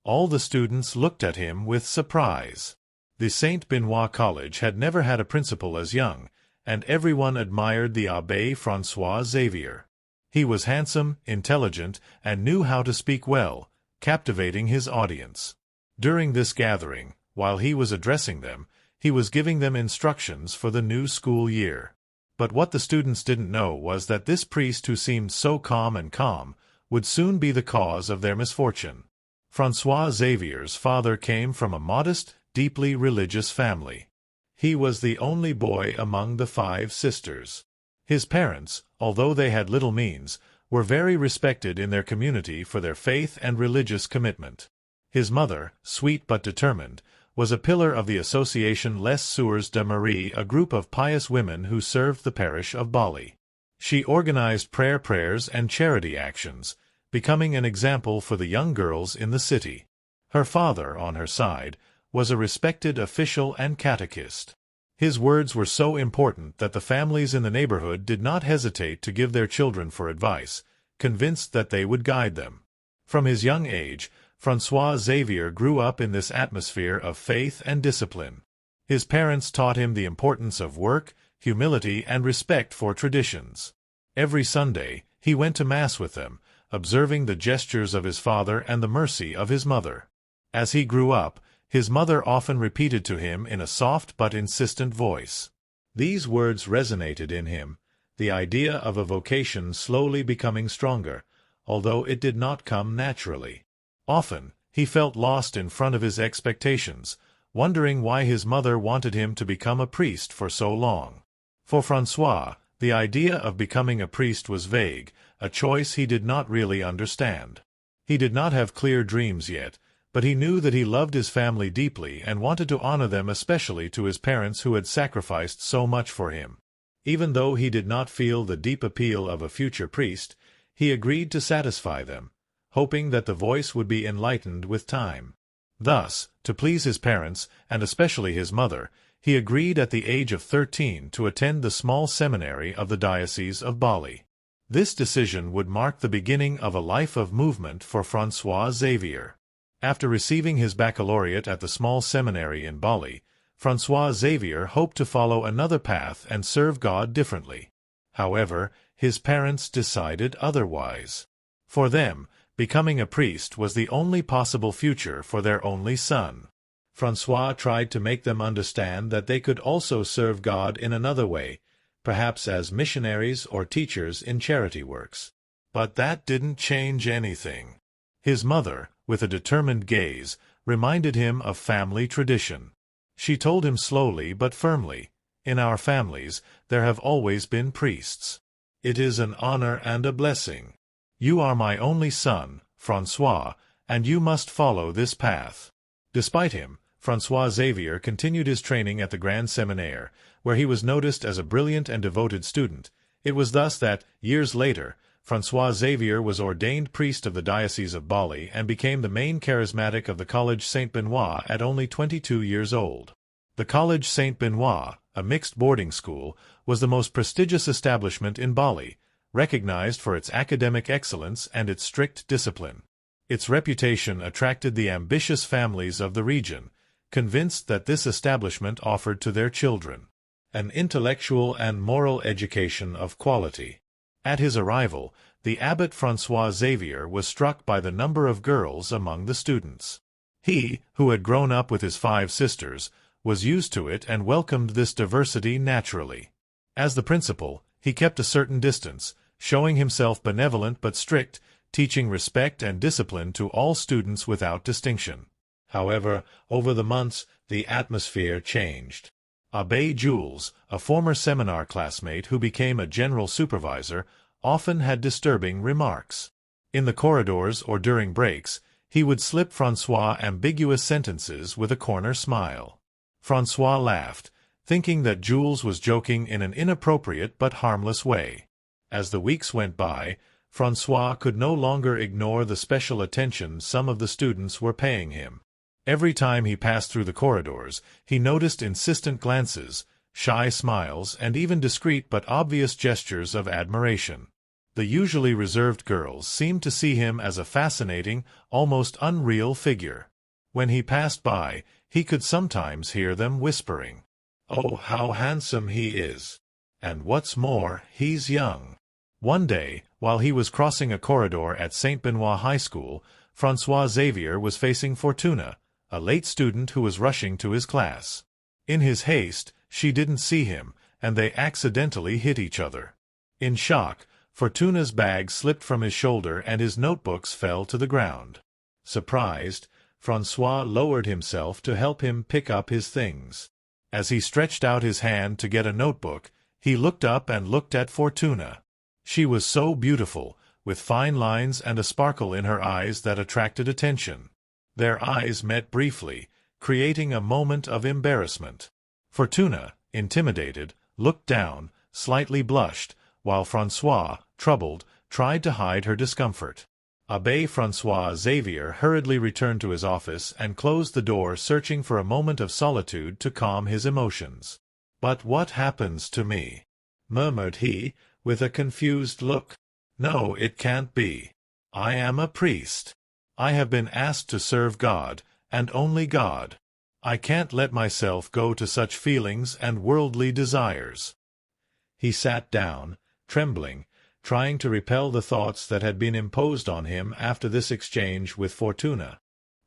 All the students looked at him with surprise. The Saint Benoît College had never had a principal as young, and everyone admired the Abbé François Xavier. He was handsome, intelligent, and knew how to speak well, captivating his audience. During this gathering, while he was addressing them, he was giving them instructions for the new school year. But what the students didn't know was that this priest who seemed so calm would soon be the cause of their misfortune. François Xavier's father came from a modest, deeply religious family. He was the only boy among the 5 sisters. His parents, although they had little means, were very respected in their community for their faith and religious commitment. His mother, sweet but determined, was a pillar of the Association Les Sœurs de Marie, a group of pious women who served the parish of Bali. She organized prayers and charity actions, becoming an example for the young girls in the city. Her father, on her side, was a respected official and catechist. His words were so important that the families in the neighborhood did not hesitate to give their children for advice, convinced that they would guide them. From his young age, François Xavier grew up in this atmosphere of faith and discipline. His parents taught him the importance of work, humility, and respect for traditions. Every Sunday, he went to Mass with them, observing the gestures of his father and the mercy of his mother. As he grew up, his mother often repeated to him in a soft but insistent voice. These words resonated in him, the idea of a vocation slowly becoming stronger, although it did not come naturally. Often, he felt lost in front of his expectations, wondering why his mother wanted him to become a priest for so long. For François, the idea of becoming a priest was vague, a choice he did not really understand. He did not have clear dreams yet, but he knew that he loved his family deeply and wanted to honor them, especially to his parents who had sacrificed so much for him. Even though he did not feel the deep appeal of a future priest, he agreed to satisfy them, hoping that the voice would be enlightened with time. Thus, to please his parents, and especially his mother, he agreed at the age of 13 to attend the small seminary of the Diocese of Bali. This decision would mark the beginning of a life of movement for François Xavier. After receiving his baccalaureate at the small seminary in Bali, François Xavier hoped to follow another path and serve God differently. However, his parents decided otherwise. For them, becoming a priest was the only possible future for their only son. François tried to make them understand that they could also serve God in another way, perhaps as missionaries or teachers in charity works. But that didn't change anything. His mother, with a determined gaze, reminded him of family tradition. She told him slowly but firmly, "In our families, there have always been priests. It is an honor and a blessing. You are my only son, François, and you must follow this path." Despite him, François Xavier continued his training at the Grand Séminaire, where he was noticed as a brilliant and devoted student. It was thus that, years later, François Xavier was ordained priest of the Diocese of Bali and became the main charismatic of the College Saint Benoît at only 22 years old. The College Saint Benoît, a mixed boarding school, was the most prestigious establishment in Bali, recognized for its academic excellence and its strict discipline. Its reputation attracted the ambitious families of the region, convinced that this establishment offered to their children an intellectual and moral education of quality. At his arrival, the abbot François Xavier was struck by the number of girls among the students. He, who had grown up with his 5 sisters, was used to it and welcomed this diversity naturally. As the principal, he kept a certain distance, showing himself benevolent but strict, teaching respect and discipline to all students without distinction. However, over the months, the atmosphere changed. Abbé Jules, a former seminar classmate who became a general supervisor, often had disturbing remarks. In the corridors or during breaks, he would slip François ambiguous sentences with a corner smile. François laughed, thinking that Jules was joking in an inappropriate but harmless way. As the weeks went by, François could no longer ignore the special attention some of the students were paying him. Every time he passed through the corridors, he noticed insistent glances, shy smiles, and even discreet but obvious gestures of admiration. The usually reserved girls seemed to see him as a fascinating, almost unreal figure. When he passed by, he could sometimes hear them whispering, "Oh, how handsome he is! And what's more, he's young." One day, while he was crossing a corridor at St. Benoit High School, François Xavier was facing Fortuna, a late student who was rushing to his class. In his haste, she didn't see him, and they accidentally hit each other. In shock, Fortuna's bag slipped from his shoulder and his notebooks fell to the ground. Surprised, François lowered himself to help him pick up his things. As he stretched out his hand to get a notebook, he looked up and looked at Fortuna. She was so beautiful, with fine lines and a sparkle in her eyes that attracted attention. Their eyes met briefly, creating a moment of embarrassment. Fortuna, intimidated, looked down, slightly blushed, while François, troubled, tried to hide her discomfort. Abbé François Xavier hurriedly returned to his office and closed the door, searching for a moment of solitude to calm his emotions. "But what happens to me?" murmured he, with a confused look. "No, it can't be. I am a priest. I have been asked to serve God, and only God. I can't let myself go to such feelings and worldly desires." He sat down, trembling, trying to repel the thoughts that had been imposed on him after this exchange with Fortuna,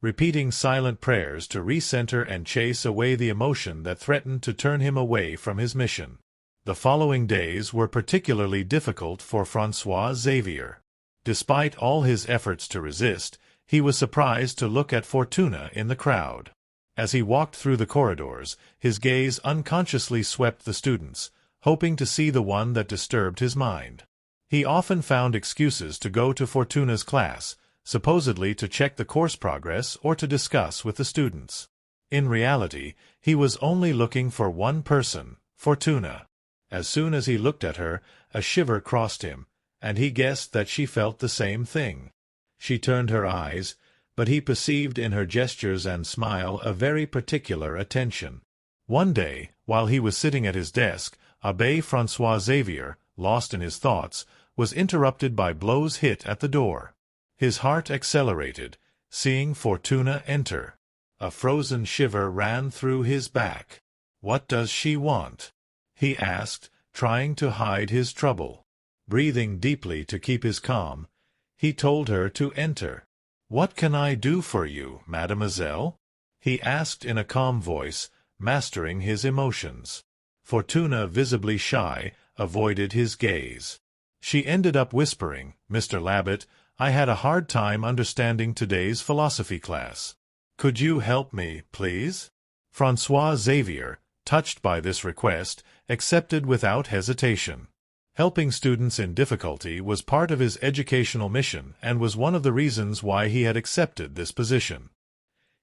repeating silent prayers to recenter and chase away the emotion that threatened to turn him away from his mission. The following days were particularly difficult for François Xavier. Despite all his efforts to resist, he was surprised to look at Fortuna in the crowd. As he walked through the corridors, his gaze unconsciously swept the students, hoping to see the one that disturbed his mind. He often found excuses to go to Fortuna's class, supposedly to check the course progress or to discuss with the students. In reality, he was only looking for one person, Fortuna. As soon as he looked at her, a shiver crossed him, and he guessed that she felt the same thing. She turned her eyes, but he perceived in her gestures and smile a very particular attention. One day, while he was sitting at his desk, Abbé François Xavier, lost in his thoughts, was interrupted by blows hit at the door. His heart accelerated, seeing Fortuna enter. A frozen shiver ran through his back. "What does she want?" he asked, trying to hide his trouble. Breathing deeply to keep his calm, he told her to enter. "What can I do for you, mademoiselle?" he asked in a calm voice, mastering his emotions. Fortuna, visibly shy, avoided his gaze. She ended up whispering, "Mr. Labbit, I had a hard time understanding today's philosophy class. Could you help me, please?" François Xavier, touched by this request, accepted without hesitation. Helping students in difficulty was part of his educational mission and was one of the reasons why he had accepted this position.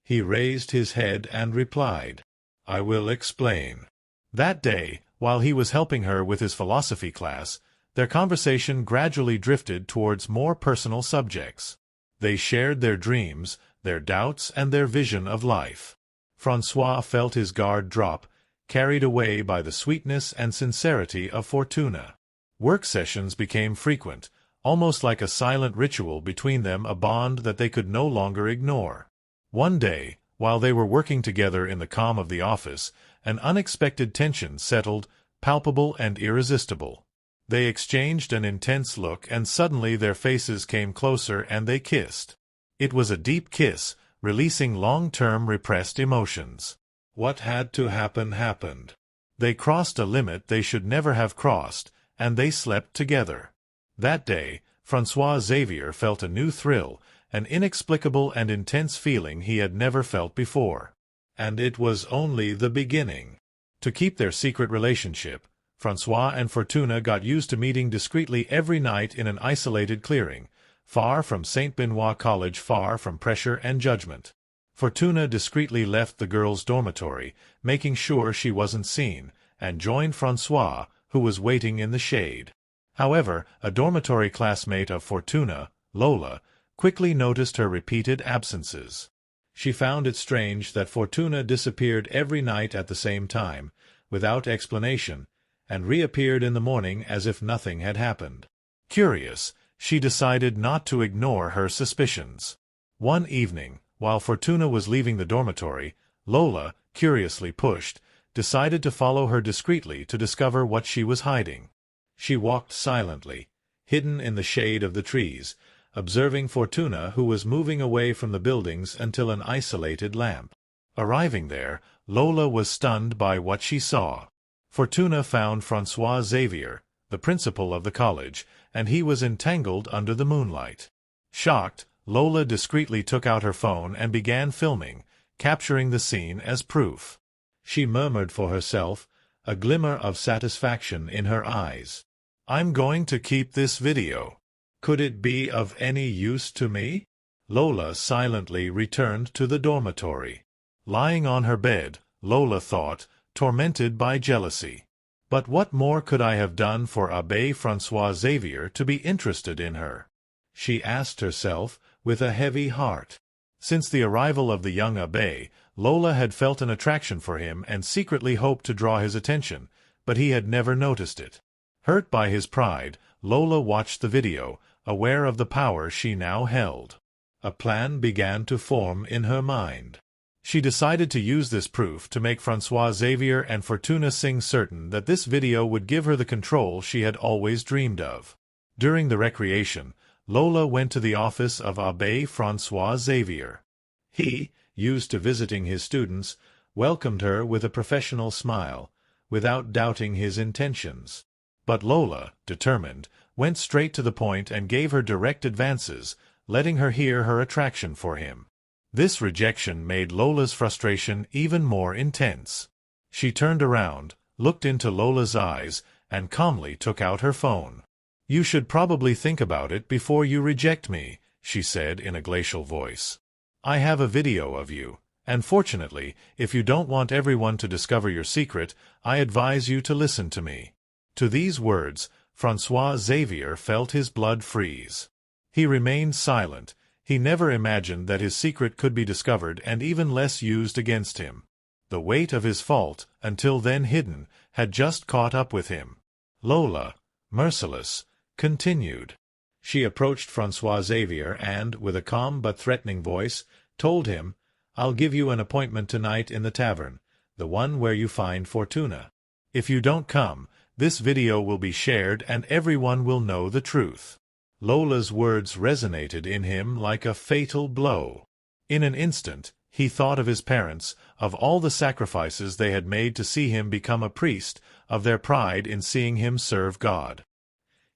He raised his head and replied, "I will explain." That day, while he was helping her with his philosophy class, their conversation gradually drifted towards more personal subjects. They shared their dreams, their doubts, and their vision of life. François felt his guard drop, carried away by the sweetness and sincerity of Fortuna. Work sessions became frequent, almost like a silent ritual between them, a bond that they could no longer ignore. One day, while they were working together in the calm of the office, an unexpected tension settled, palpable and irresistible. They exchanged an intense look, and suddenly their faces came closer and they kissed. It was a deep kiss, releasing long-term repressed emotions. What had to happen happened. They crossed a limit they should never have crossed, and they slept together. That day, François Xavier felt a new thrill, an inexplicable and intense feeling he had never felt before. And it was only the beginning. To keep their secret relationship, François and Fortuna got used to meeting discreetly every night in an isolated clearing, far from St. Benoit College, far from pressure and judgment. Fortuna discreetly left the girls' dormitory, making sure she wasn't seen, and joined François, who was waiting in the shade. However, a dormitory classmate of Fortuna, Lola, quickly noticed her repeated absences. She found it strange that Fortuna disappeared every night at the same time, without explanation, and reappeared in the morning as if nothing had happened. Curious, she decided not to ignore her suspicions. One evening, while Fortuna was leaving the dormitory, Lola, curiously pushed, decided to follow her discreetly to discover what she was hiding. She walked silently, hidden in the shade of the trees, observing Fortuna, who was moving away from the buildings until an isolated lamp. Arriving there, Lola was stunned by what she saw. Fortuna found François Xavier, the principal of the college, and he was entangled under the moonlight. Shocked, Lola discreetly took out her phone and began filming, capturing the scene as proof. She murmured for herself, a glimmer of satisfaction in her eyes. "I'm going to keep this video. Could it be of any use to me?" Lola silently returned to the dormitory. Lying on her bed, Lola thought, tormented by jealousy. But what more could I have done for Abbé François Xavier to be interested in her? She asked herself, with a heavy heart. Since the arrival of the young abbé, Lola had felt an attraction for him and secretly hoped to draw his attention, but he had never noticed it. Hurt by his pride, Lola watched the video, aware of the power she now held. A plan began to form in her mind. She decided to use this proof to make François Xavier and Fortuna sing certain that this video would give her the control she had always dreamed of. During the recreation, Lola went to the office of Abbé François Xavier. He, used to visiting his students, welcomed her with a professional smile, without doubting his intentions. But Lola, determined, went straight to the point and gave her direct advances, letting her hear her attraction for him. This rejection made Lola's frustration even more intense. She turned around, looked into Lola's eyes, and calmly took out her phone. "You should probably think about it before you reject me," she said in a glacial voice. "I have a video of you, and fortunately, if you don't want everyone to discover your secret, I advise you to listen to me." To these words, François Xavier felt his blood freeze. He remained silent. He never imagined that his secret could be discovered and even less used against him. The weight of his fault, until then hidden, had just caught up with him. Lola, merciless, continued. She approached François Xavier and, with a calm but threatening voice, told him, "I'll give you an appointment tonight in the tavern, the one where you find Fortuna. If you don't come, this video will be shared and everyone will know the truth." Lola's words resonated in him like a fatal blow. In an instant, he thought of his parents, of all the sacrifices they had made to see him become a priest, of their pride in seeing him serve God.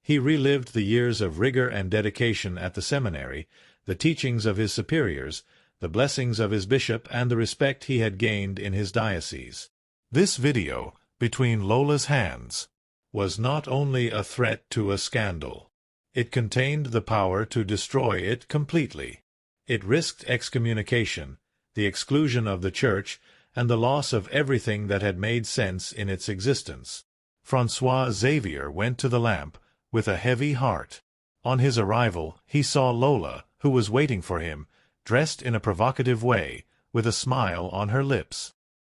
He relived the years of rigor and dedication at the seminary, the teachings of his superiors, the blessings of his bishop, and the respect he had gained in his diocese. This video, between Lola's hands, was not only a threat to a scandal. It contained the power to destroy it completely. It risked excommunication, the exclusion of the Church, and the loss of everything that had made sense in its existence. François Xavier went to the lamp with a heavy heart. On his arrival, he saw Lola, who was waiting for him, dressed in a provocative way, with a smile on her lips.